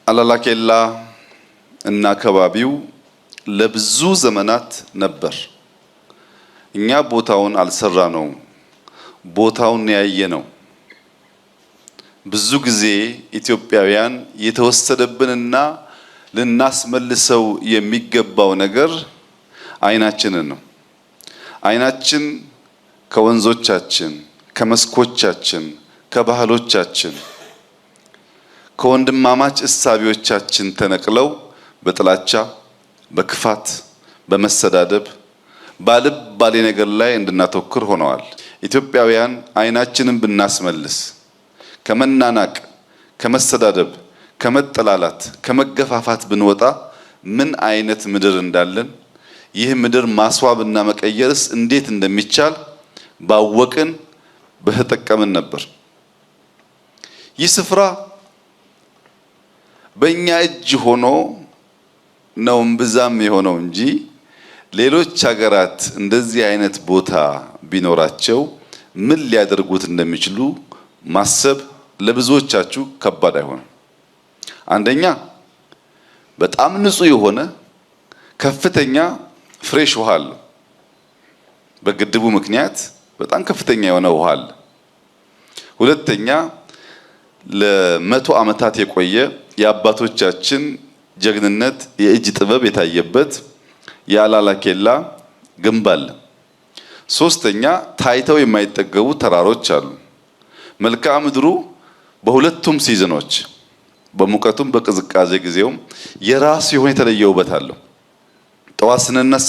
አላላኬላ እና አካባቢው ለብዙ ዘመናት ነበር። እኛ ቦታውን አልሰራነው፣ ቦታውን ያየነው። ብዙ ጊዜ ኢትዮጵያውያን የተወሰደብንና ልናስመልሰው የሚገባው ነገር አይናችንን ነው። አይናችን ከወንዞቻችን፣ ከመስኮቻችን፣ ከባህሎቻችን፣ ከወንድማማች እሳቢዎቻችን ተነቅለው በጥላቻ፣ በክፋት፣ በመሰዳደብ፣ ባልባሌ ነገር ላይ እንድናተኩር ሆነዋል። ኢትዮጵያውያን አይናችንን ብናስመልስ ከመናናቅ፣ ከመሰዳደብ፣ ከመጠላላት፣ ከመገፋፋት ብንወጣ ምን አይነት ምድር እንዳለን ይህ ምድር ማስዋብና መቀየርስ እንዴት እንደሚቻል ባወቅን በተጠቀምን ነበር። ይህ ስፍራ በእኛ እጅ ሆኖ ነው እምብዛም የሆነው እንጂ ሌሎች ሀገራት እንደዚህ አይነት ቦታ ቢኖራቸው ምን ሊያደርጉት እንደሚችሉ ማሰብ ለብዙዎቻችሁ ከባድ አይሆንም። አንደኛ በጣም ንጹህ የሆነ ከፍተኛ ፍሬሽ ውሃ አለ። በግድቡ ምክንያት በጣም ከፍተኛ የሆነ ውሃ አለ። ሁለተኛ ለመቶ ዓመታት የቆየ የአባቶቻችን ጀግንነት የእጅ ጥበብ የታየበት የአላላኬላ ግንብ አለ። ሶስተኛ ታይተው የማይጠገቡ ተራሮች አሉ። መልክዓ ምድሩ በሁለቱም ሲዝኖች በሙቀቱም በቅዝቃዜ ጊዜውም የራሱ የሆነ የተለየ ውበት አለው። ጠዋት ስንነሳ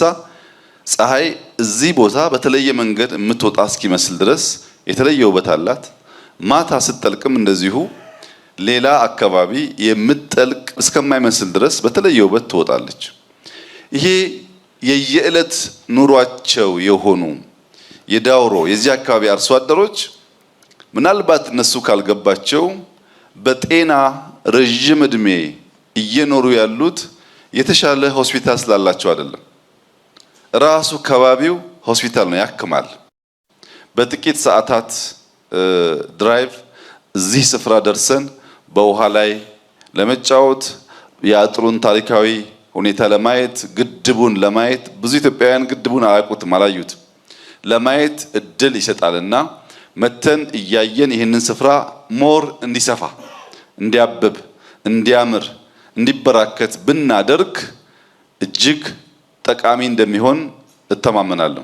ፀሐይ እዚህ ቦታ በተለየ መንገድ የምትወጣ እስኪመስል ድረስ የተለየ ውበት አላት። ማታ ስትጠልቅም እንደዚሁ ሌላ አካባቢ የምትጠልቅ እስከማይመስል ድረስ በተለየ ውበት ትወጣለች። ይሄ የየዕለት ኑሯቸው የሆኑ የዳውሮ የዚህ አካባቢ አርሶ አደሮች ምናልባት እነሱ ካልገባቸው በጤና ረጅም እድሜ እየኖሩ ያሉት የተሻለ ሆስፒታል ስላላቸው አይደለም። ራሱ ከባቢው ሆስፒታል ነው፣ ያክማል። በጥቂት ሰዓታት ድራይቭ እዚህ ስፍራ ደርሰን በውሃ ላይ ለመጫወት የአጥሩን ታሪካዊ ሁኔታ ለማየት ግድቡን ለማየት ብዙ ኢትዮጵያውያን ግድቡን አያውቁትም፣ አላዩትም። ለማየት እድል ይሰጣልና መተን እያየን ይህንን ስፍራ ሞር እንዲሰፋ፣ እንዲያብብ፣ እንዲያምር፣ እንዲበራከት ብናደርግ እጅግ ጠቃሚ እንደሚሆን እተማመናለሁ።